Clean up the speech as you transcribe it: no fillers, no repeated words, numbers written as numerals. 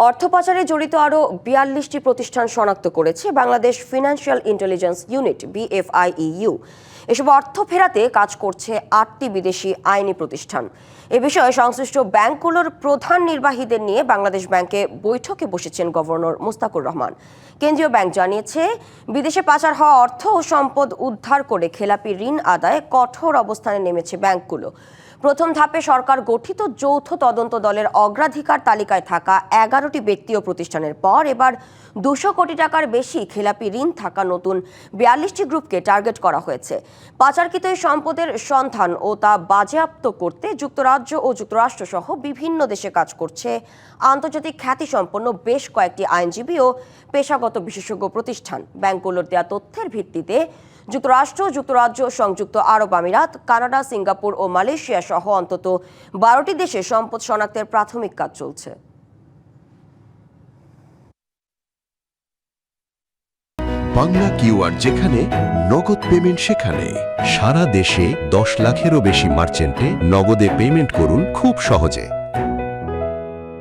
অর্থ পাচারে জড়িত আরও ৪২টি প্রতিষ্ঠান শনাক্ত করেছে Bangladesh financial intelligence unit BFIEU। এসব অর্থ ফেরাতে কাজ করছে ৮টি বিদেশি আইনি প্রতিষ্ঠান। এ বিষয়ে সংশ্লিষ্ট ব্যাংকগুলোর প্রধান নির্বাহীদের নিয়ে বাংলাদেশ ব্যাংকে বৈঠকে বসেছেন গভর্নর মুস্তাকুর রহমান। কেন্দ্রীয় ব্যাংক জানিয়েছে, বিদেশে পাচার হওয়া অর্থ ও সম্পদ উদ্ধার করে খেলাপি ঋণ আদায়ে কঠোর অবস্থানে নেমেছে ব্যাংকগুলো। প্রথম ধাপে সরকার গঠিত যৌথ তদন্ত দলের অগ্রাধিকার তালিকায় থাকা ১১টি ব্যক্তি ও প্রতিষ্ঠানের পর এবার ২০০ কোটি টাকার বেশি খেলাপি ঋণ থাকা নতুন ৪২টি গ্রুপকে টার্গেট করা হয়েছে। পাচারকৃত এই সম্পদের সন্ধান ও তা বাজেয়াপ্ত করতে যুক্তরাজ্য ও যুক্তরাষ্ট্র সহ বিভিন্ন দেশে কাজ করছে আন্তর্জাতিক খ্যাতিসম্পন্ন বেশ কয়েকটি আইনজীবী ও পেশাগত বিশেষজ্ঞ প্রতিষ্ঠান। ব্যাংকগুলোর দেয়া তথ্যের ভিত্তিতে যুক্তরাষ্ট্র, যুক্তরাজ্য, সংযুক্ত আরব আমিরাত, কানাডা, সিঙ্গাপুর ও মালয়েশিয়া সহ অন্তত ১২টি দেশে সম্পদ শনাক্তের প্রাথমিক কাজ চলছে। বাংলা কিউআর যেখানে নগদ পেমেন্ট সেখানে। সারা দেশে ১০ লাখেরও বেশি মার্চেন্টে নগদে পেমেন্ট করুন খুব সহজে।